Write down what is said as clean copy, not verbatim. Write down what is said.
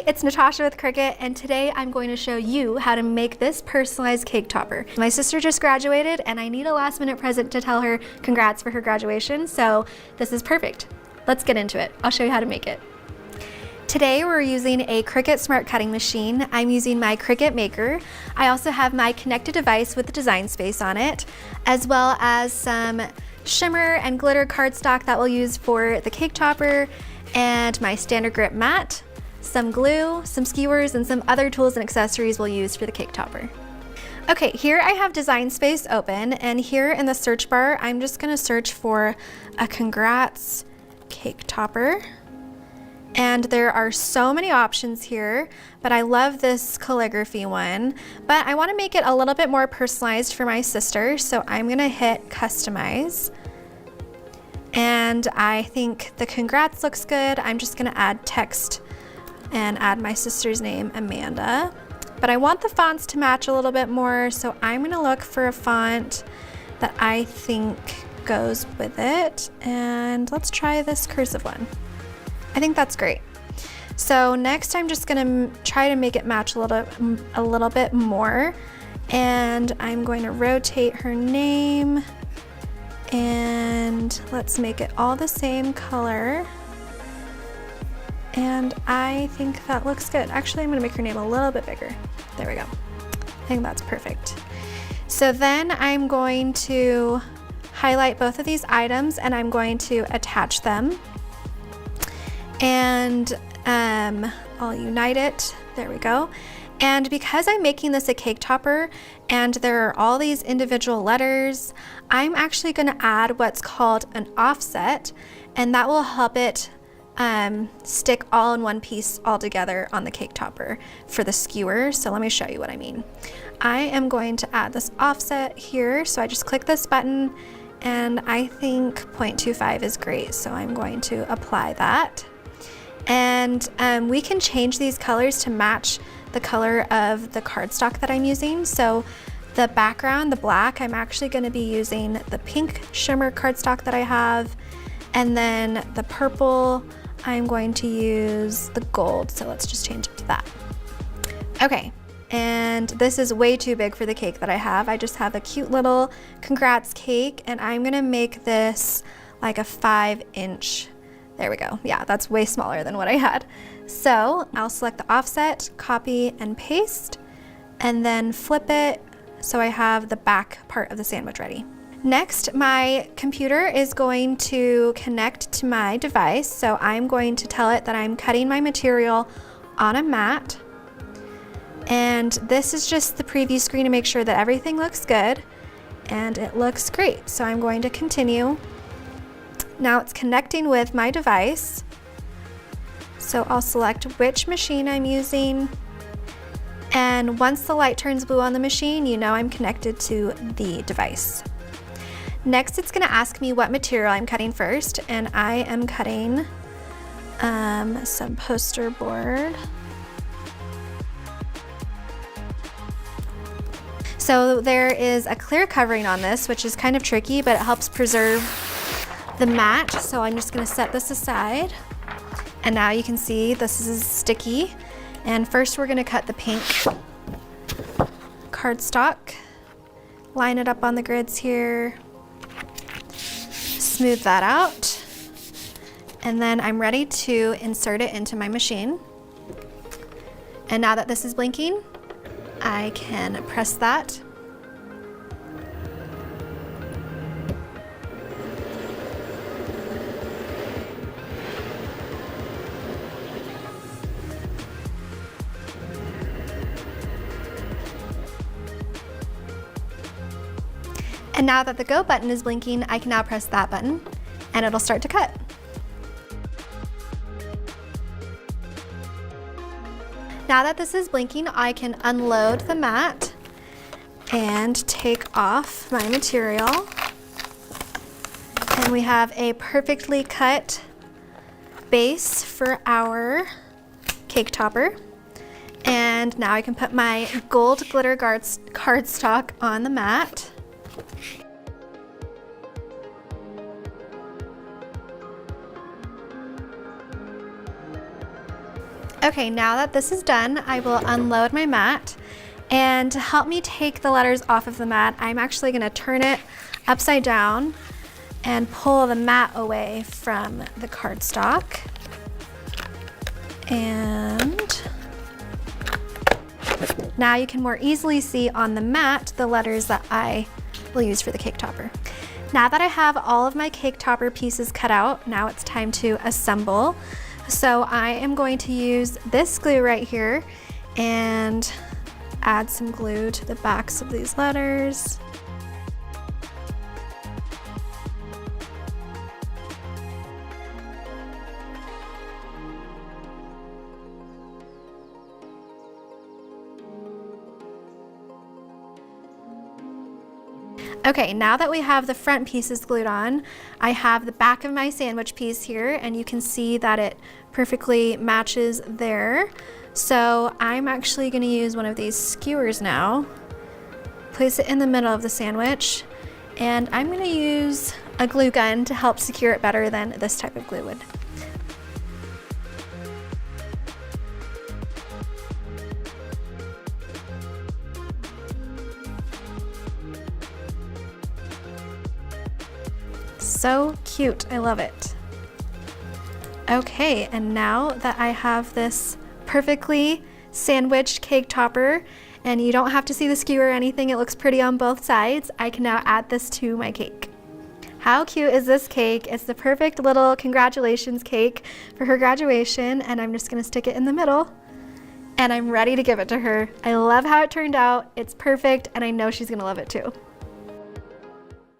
Hey, it's Natasha with Cricut, and today I'm going to show you how to make this personalized cake topper. My sister just graduated and I need a last minute present to tell her congrats for her graduation, so this is perfect. Let's get into it. I'll show you how to make it. Today we're using a Cricut Smart Cutting Machine. I'm using my Cricut Maker. I also have my connected device with the design space on it, as well as some shimmer and glitter cardstock that we'll use for the cake topper, and my standard grip mat, some glue, some skewers, and some other tools and accessories we'll use for the cake topper. Okay, here I have Design Space open, and here in the search bar, I'm just gonna search for a congrats cake topper. And there are so many options here, but I love this calligraphy one. But I wanna make it a little bit more personalized for my sister, so I'm gonna hit customize. And I think the congrats looks good. I'm just gonna add text and add my sister's name, Amanda. But I want the fonts to match a little bit more, so I'm gonna look for a font that I think goes with it. And let's try this cursive one. I think that's great. So next I'm just gonna try to make it match a little bit more. And I'm going to rotate her name. And let's make it all the same color. And I think that looks good. Actually, I'm gonna make her name a little bit bigger. There we go. I think that's perfect. So then I'm going to highlight both of these items and I'm going to attach them. And I'll unite it. There we go. And because I'm making this a cake topper and there are all these individual letters, I'm actually gonna add what's called an offset, and that will help it stick all in one piece all together on the cake topper for the skewer. So let me show you what I mean. I am going to add this offset here. So I just click this button and I think 0.25 is great. So I'm going to apply that. And we can change these colors to match the color of the cardstock that I'm using. So the background, the black, I'm actually gonna be using the pink shimmer cardstock that I have. And then the purple, I'm going to use the gold. So let's just change it to that. Okay, and this is way too big for the cake that I have. I just have a cute little congrats cake, and I'm gonna make this like a 5-inch. There we go. Yeah, that's way smaller than what I had. So I'll select the offset, copy and paste, and then flip it so I have the back part of the sandwich ready. Next, my computer is going to connect to my device. So I'm going to tell it that I'm cutting my material on a mat. And this is just the preview screen to make sure that everything looks good. And it looks great. So I'm going to continue. Now it's connecting with my device. So I'll select which machine I'm using. And once the light turns blue on the machine, you know I'm connected to the device. Next, it's gonna ask me what material I'm cutting first, and I am cutting some poster board. So there is a clear covering on this, which is kind of tricky, but it helps preserve the mat. So I'm just gonna set this aside. And now you can see this is sticky. And first we're gonna cut the pink cardstock. Line it up on the grids here. Smooth that out. And then I'm ready to insert it into my machine. And now that this is blinking, I can press that. And now that the go button is blinking, I can now press that button and it'll start to cut. Now that this is blinking, I can unload the mat and take off my material. And we have a perfectly cut base for our cake topper. And now I can put my gold glitter cardstock on the mat. Okay, now that this is done, I will unload my mat. And to help me take the letters off of the mat, I'm actually gonna turn it upside down and pull the mat away from the cardstock. And now you can more easily see on the mat the letters that I will use for the cake topper. Now that I have all of my cake topper pieces cut out, now it's time to assemble. So I am going to use this glue right here and add some glue to the backs of these letters. Okay, now that we have the front pieces glued on, I have the back of my sandwich piece here, and you can see that it perfectly matches there. So I'm actually gonna use one of these skewers now, place it in the middle of the sandwich, and I'm gonna use a glue gun to help secure it better than this type of glue would. So cute, I love it. Okay, and now that I have this perfectly sandwiched cake topper, and you don't have to see the skewer or anything, it looks pretty on both sides, I can now add this to my cake. How cute is this cake? It's the perfect little congratulations cake for her graduation, and I'm just gonna stick it in the middle, and I'm ready to give it to her. I love how it turned out, it's perfect, and I know she's gonna love it too.